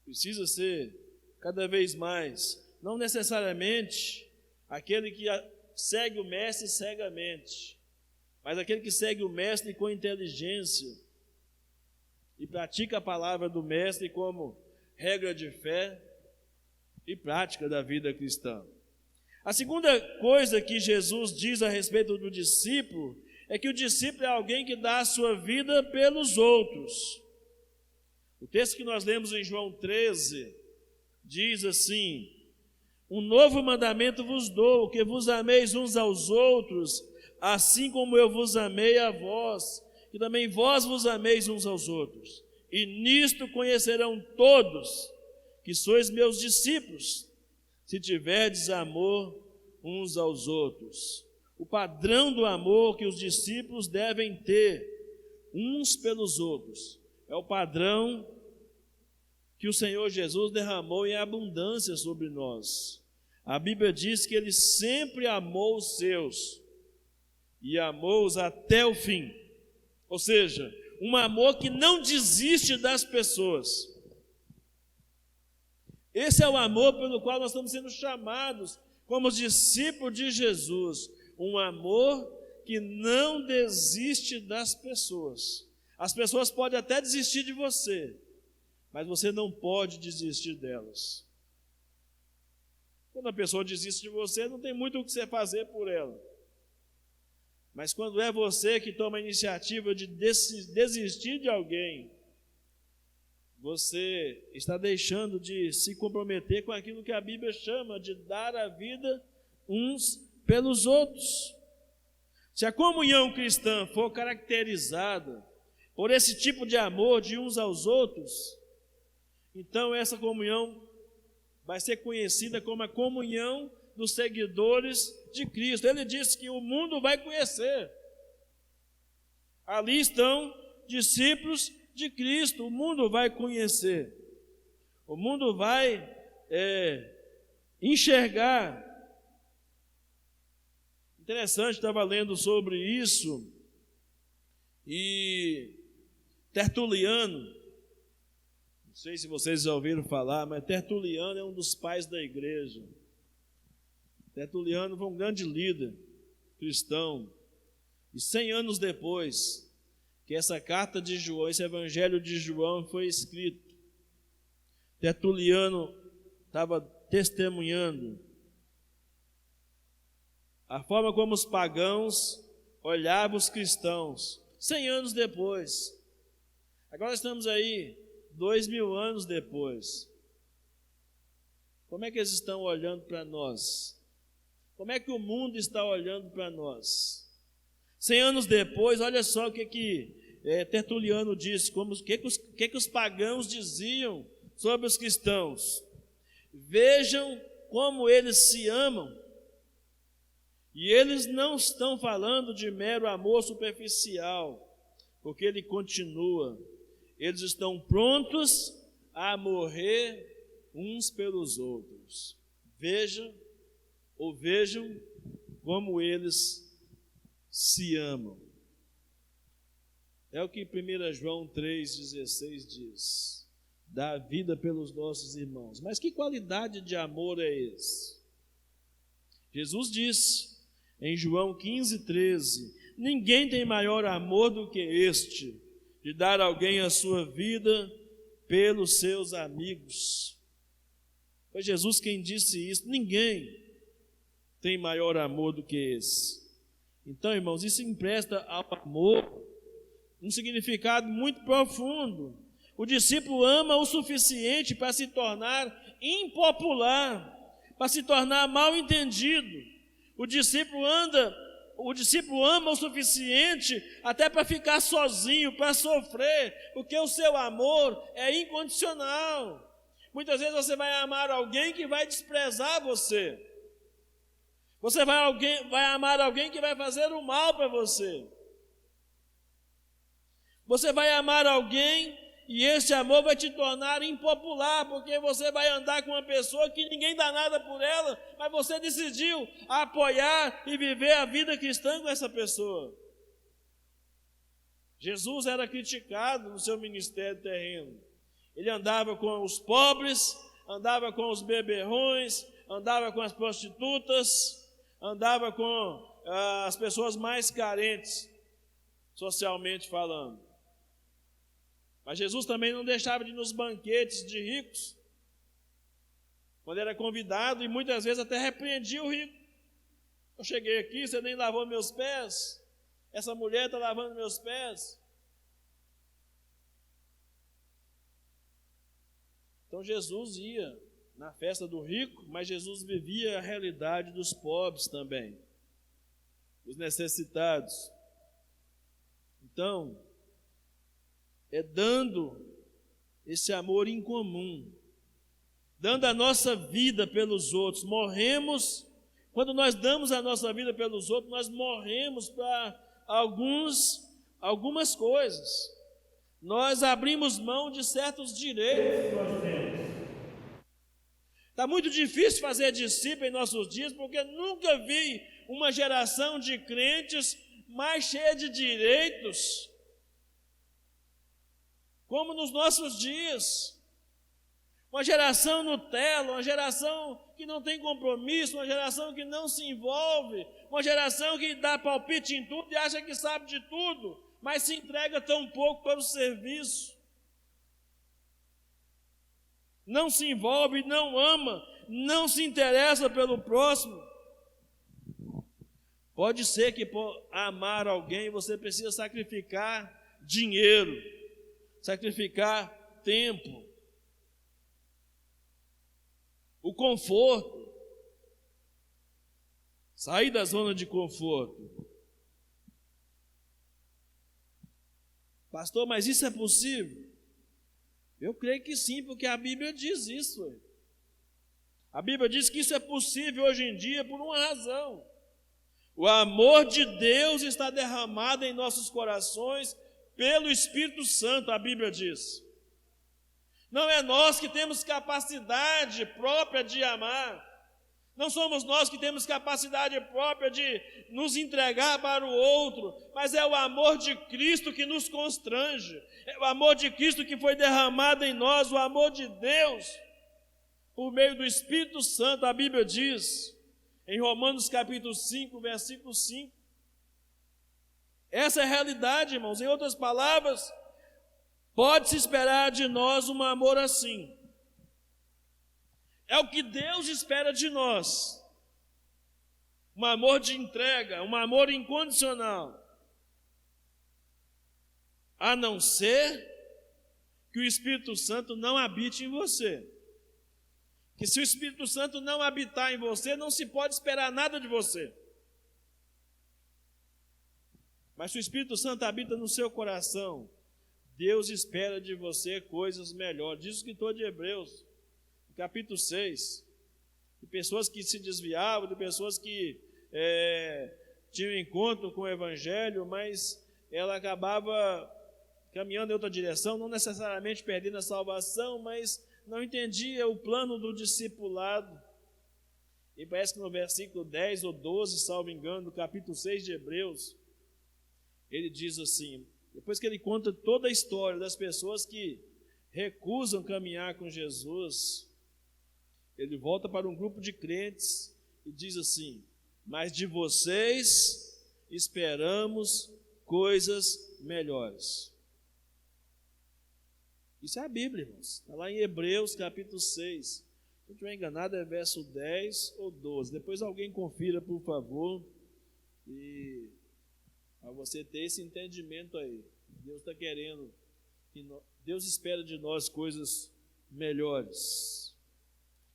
[SPEAKER 1] Precisa ser cada vez mais, não necessariamente aquele que segue o mestre cegamente, mas aquele que segue o mestre com inteligência e pratica a palavra do mestre como regra de fé e prática da vida cristã. A segunda coisa que Jesus diz a respeito do discípulo é que o discípulo é alguém que dá a sua vida pelos outros. O texto que nós lemos em João 13 diz assim: um novo mandamento vos dou, que vos ameis uns aos outros, assim como eu vos amei a vós, que também vós vos ameis uns aos outros. E nisto conhecerão todos que sois meus discípulos, se tiverdes amor uns aos outros. O padrão do amor que os discípulos devem ter uns pelos outros é o padrão que o Senhor Jesus derramou em abundância sobre nós. A Bíblia diz que Ele sempre amou os seus e amou-os até o fim. Ou seja, um amor que não desiste das pessoas. Esse é o amor pelo qual nós estamos sendo chamados como discípulos de Jesus. Um amor que não desiste das pessoas. As pessoas podem até desistir de você, mas você não pode desistir delas. Quando a pessoa desiste de você, não tem muito o que você fazer por ela. Mas quando é você que toma a iniciativa de desistir de alguém, você está deixando de se comprometer com aquilo que a Bíblia chama de dar a vida uns pelos outros. Se a comunhão cristã for caracterizada por esse tipo de amor de uns aos outros, então essa comunhão vai ser conhecida como a comunhão dos seguidores de Cristo. Ele disse que o mundo vai conhecer. Ali estão discípulos de Cristo, o mundo vai conhecer. O mundo vai enxergar. Interessante, estava lendo sobre isso, e Tertuliano, não sei se vocês já ouviram falar, mas Tertuliano é um dos pais da igreja. Tertuliano foi um grande líder cristão, e 100 anos depois que essa carta de João, esse evangelho de João foi escrito, Tertuliano estava testemunhando a forma como os pagãos olhavam os cristãos, 100 anos depois. Agora estamos aí, 2000 anos depois. Como é que eles estão olhando para nós? Como é que o mundo está olhando para nós? 100 anos depois, olha só o que Tertuliano disse, o que os pagãos diziam sobre os cristãos. Vejam como eles se amam. E eles não estão falando de mero amor superficial, porque ele continua. Eles estão prontos a morrer uns pelos outros. Vejam como eles se amam. É o que 1 João 3,16 diz. Dá a vida pelos nossos irmãos. Mas que qualidade de amor é esse? Jesus disse em João 15,13: ninguém tem maior amor do que este, de dar a alguém a sua vida pelos seus amigos. Foi Jesus quem disse isso. Ninguém tem maior amor do que esse. Então, irmãos, isso empresta ao amor um significado muito profundo. O discípulo ama o suficiente para se tornar impopular, para se tornar mal entendido. O discípulo ama o suficiente até para ficar sozinho, para sofrer, porque o seu amor é incondicional. Muitas vezes você vai amar alguém que vai desprezar você. Você vai amar alguém que vai fazer o mal para você. Você vai amar alguém e esse amor vai te tornar impopular, porque você vai andar com uma pessoa que ninguém dá nada por ela, mas você decidiu apoiar e viver a vida cristã com essa pessoa. Jesus era criticado no seu ministério terreno. Ele andava com os pobres, andava com os beberrões, andava com as prostitutas, andava com as pessoas mais carentes, socialmente falando. Mas Jesus também não deixava de ir nos banquetes de ricos, quando era convidado, e muitas vezes até repreendia o rico. Eu cheguei aqui, você nem lavou meus pés. Essa mulher está lavando meus pés. Então Jesus ia na festa do rico, mas Jesus vivia a realidade dos pobres também, dos necessitados. Então, é dando esse amor incomum, dando a nossa vida pelos outros. Quando nós damos a nossa vida pelos outros, nós morremos para algumas coisas. Nós abrimos mão de certos direitos que nós temos. Está muito difícil fazer discípulo em nossos dias, porque nunca vi uma geração de crentes mais cheia de direitos como nos nossos dias. Uma geração Nutella, uma geração que não tem compromisso, uma geração que não se envolve, uma geração que dá palpite em tudo e acha que sabe de tudo, mas se entrega tão pouco para o serviço. Não se envolve, não ama, não se interessa pelo próximo. Pode ser que por amar alguém você precisa sacrificar dinheiro, sacrificar tempo, o conforto, sair da zona de conforto. Pastor, mas isso é possível? Eu creio que sim, porque a Bíblia diz isso. A Bíblia diz que isso é possível hoje em dia por uma razão. O amor de Deus está derramado em nossos corações pelo Espírito Santo, a Bíblia diz. Não é nós que temos capacidade própria de amar. Não somos nós que temos capacidade própria de nos entregar para o outro, mas é o amor de Cristo que nos constrange. É o amor de Cristo que foi derramado em nós, o amor de Deus, por meio do Espírito Santo. A Bíblia diz, em Romanos capítulo 5, versículo 5. Essa é a realidade, irmãos. Em outras palavras, pode-se esperar de nós um amor assim. É o que Deus espera de nós. Um amor de entrega, um amor incondicional. A não ser que o Espírito Santo não habite em você. Que se o Espírito Santo não habitar em você, não se pode esperar nada de você. Mas se o Espírito Santo habita no seu coração, Deus espera de você coisas melhores. Diz o escritor de Hebreus, capítulo 6, de pessoas que se desviavam, de pessoas que tinham encontro com o Evangelho, mas ela acabava caminhando em outra direção, não necessariamente perdendo a salvação, mas não entendia o plano do discipulado. E parece que no versículo 10 ou 12, salvo engano, do capítulo 6 de Hebreus, ele diz assim, depois que ele conta toda a história das pessoas que recusam caminhar com Jesus, ele volta para um grupo de crentes e diz assim: mas de vocês esperamos coisas melhores. Isso é a Bíblia, irmãos. Está lá em Hebreus capítulo 6. Se não estiver enganado, é verso 10 ou 12. Depois alguém confira, por favor. E para você ter esse entendimento aí. Deus está querendo, Deus espera de nós coisas melhores.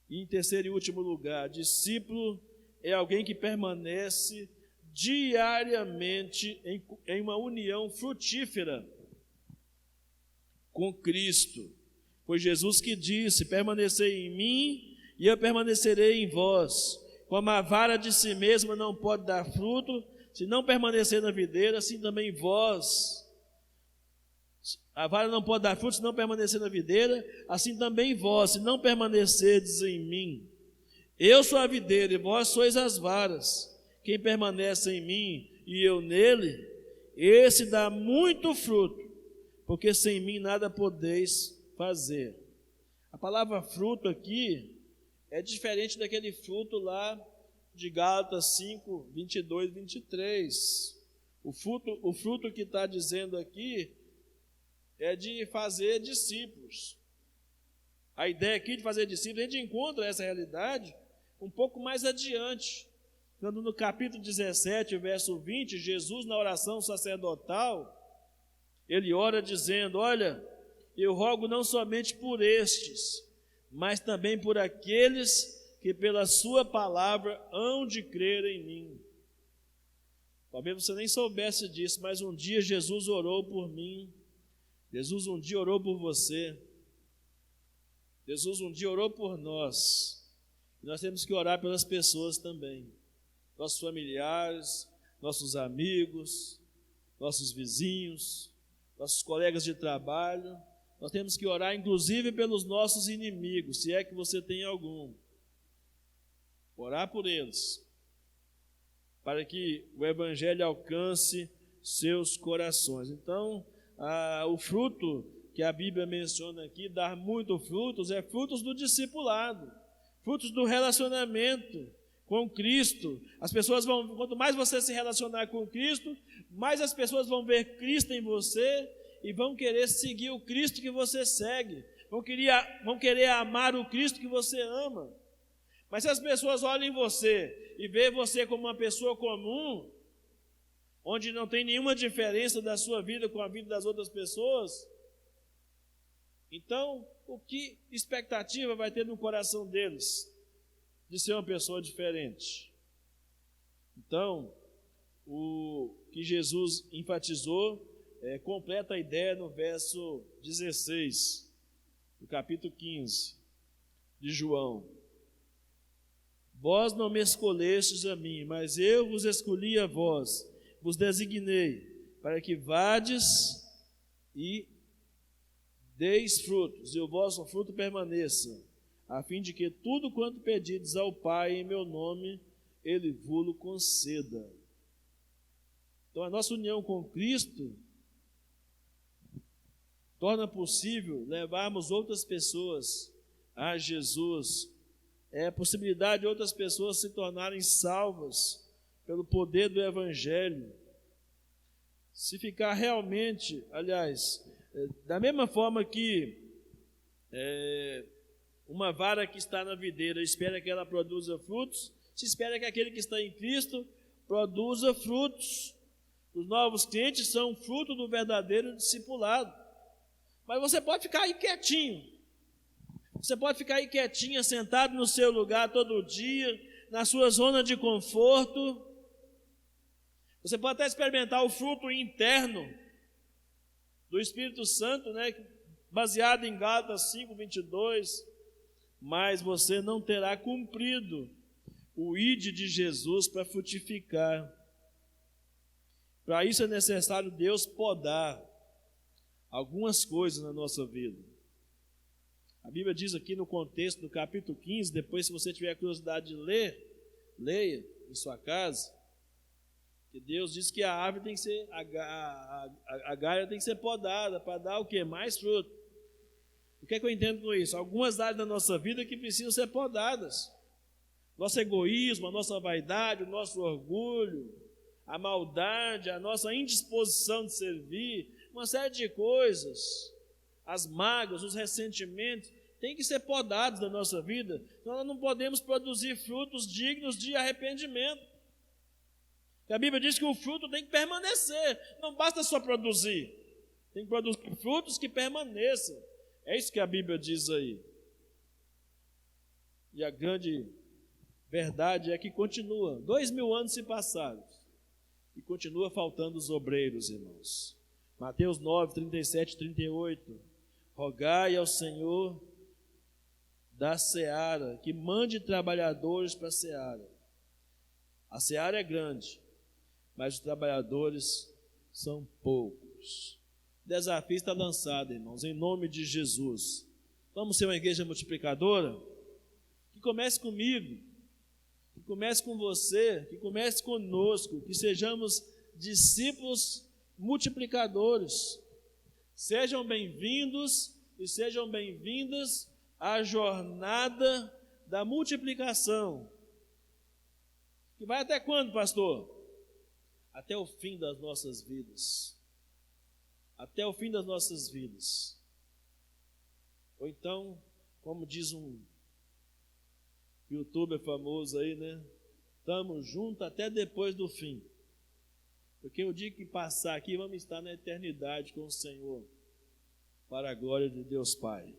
[SPEAKER 1] E em terceiro e último lugar, discípulo é alguém que permanece diariamente em uma união frutífera com Cristo. Foi Jesus que disse: permanecei em mim e eu permanecerei em vós. Como a vara de si mesma não pode dar fruto, se não permanecer na videira, assim também vós. A vara não pode dar fruto se não permanecer na videira, assim também vós, se não permanecerdes em mim. Eu sou a videira e vós sois as varas. Quem permanece em mim e eu nele, esse dá muito fruto, porque sem mim nada podeis fazer. A palavra fruto aqui é diferente daquele fruto lá de Gálatas 5, 22, 23. O fruto que está dizendo aqui é de fazer discípulos. A ideia aqui de fazer discípulos, a gente encontra essa realidade um pouco mais adiante. quando no capítulo 17, verso 20, Jesus, na oração sacerdotal, ele ora dizendo: olha, eu rogo não somente por estes, mas também por aqueles que pela sua palavra hão de crer em mim. Talvez você nem soubesse disso, mas um dia Jesus orou por mim, Jesus um dia orou por você, Jesus um dia orou por nós. E nós temos que orar pelas pessoas também, nossos familiares, nossos amigos, nossos vizinhos, nossos colegas de trabalho. Nós temos que orar inclusive pelos nossos inimigos, se é que você tem algum. Orar por eles, para que o Evangelho alcance seus corações. Então, o fruto que a Bíblia menciona aqui, dar muitos frutos, é frutos do discipulado, frutos do relacionamento com Cristo. As pessoas vão, quanto mais você se relacionar com Cristo, mais as pessoas vão ver Cristo em você e vão querer seguir o Cristo que você segue, vão querer amar o Cristo que você ama. Mas se as pessoas olham em você e veem você como uma pessoa comum, onde não tem nenhuma diferença da sua vida com a vida das outras pessoas, então, que expectativa vai ter no coração deles de ser uma pessoa diferente? Então, o que Jesus enfatizou completa a ideia no verso 16, do capítulo 15 de João. Vós não me escolhestes a mim, mas eu vos escolhi a vós, vos designei, para que vades e deis frutos, e o vosso fruto permaneça, a fim de que tudo quanto pedides ao Pai em meu nome, Ele vos conceda. Então a nossa união com Cristo torna possível levarmos outras pessoas a Jesus. É a possibilidade de outras pessoas se tornarem salvas pelo poder do Evangelho. Se ficar realmente, aliás, da mesma forma que uma vara que está na videira espera que ela produza frutos, se espera que aquele que está em Cristo produza frutos. Os novos crentes são fruto do verdadeiro discipulado. Mas você pode ficar aí quietinho. Você pode ficar aí quietinha, sentado no seu lugar todo dia, na sua zona de conforto. Você pode até experimentar o fruto interno do Espírito Santo, né, baseado em Gálatas 5:22, mas você não terá cumprido o ide de Jesus para frutificar. Para isso é necessário Deus podar algumas coisas na nossa vida. A Bíblia diz aqui no contexto do capítulo 15, depois se você tiver curiosidade de ler, leia em sua casa, que Deus diz que a árvore tem que ser, a galha tem que ser podada, para dar o quê? Mais fruto. O que é que eu entendo com isso? Algumas áreas da nossa vida que precisam ser podadas. Nosso egoísmo, a nossa vaidade, o nosso orgulho, a maldade, a nossa indisposição de servir, uma série de coisas, as mágoas, os ressentimentos, têm que ser podados da nossa vida. Então nós não podemos produzir frutos dignos de arrependimento. A Bíblia diz que o fruto tem que permanecer, não basta só produzir, tem que produzir frutos que permaneçam. É isso que a Bíblia diz aí. E a grande verdade é que continua, 2000 anos se passaram, e continua faltando os obreiros, irmãos. Mateus 9, 37 e 38, rogai ao Senhor da seara, que mande trabalhadores para a seara. A seara é grande, mas os trabalhadores são poucos. O desafio está lançado, irmãos, em nome de Jesus. Vamos ser uma igreja multiplicadora? Que comece comigo, que comece com você, que comece conosco, que sejamos discípulos multiplicadores. Sejam bem-vindos e sejam bem-vindas à jornada da multiplicação. Que vai até quando, pastor? Até o fim das nossas vidas. Até o fim das nossas vidas. Ou então, como diz um youtuber famoso aí, né? Estamos juntos até depois do fim. Porque o dia que passar aqui, vamos estar na eternidade com o Senhor, para a glória de Deus Pai.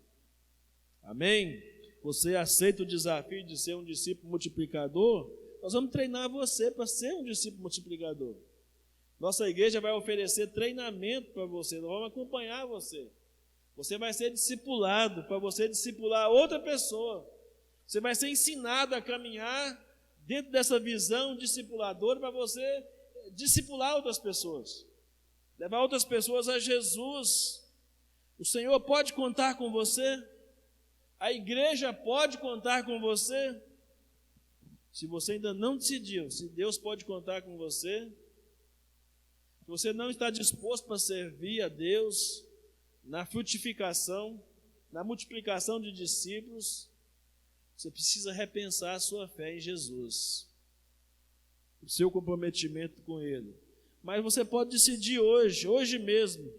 [SPEAKER 1] Amém? Você aceita o desafio de ser um discípulo multiplicador? Nós vamos treinar você para ser um discípulo multiplicador. Nossa igreja vai oferecer treinamento para você, nós vamos acompanhar você. Você vai ser discipulado, para você discipular outra pessoa. Você vai ser ensinado a caminhar dentro dessa visão discipuladora para você discipular outras pessoas, levar outras pessoas a Jesus. O Senhor pode contar com você, a igreja pode contar com você. Se você ainda não decidiu se Deus pode contar com você, se você não está disposto para servir a Deus na frutificação, na multiplicação de discípulos, você precisa repensar a sua fé em Jesus, o seu comprometimento com Ele. Mas você pode decidir hoje mesmo,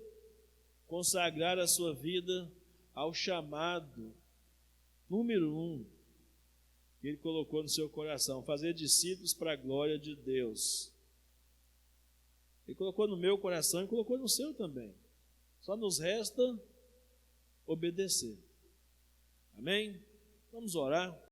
[SPEAKER 1] consagrar a sua vida ao chamado número 1 que Ele colocou no seu coração: fazer discípulos para a glória de Deus. Ele colocou no meu coração e colocou no seu também. Só nos resta obedecer. Amém? Vamos orar.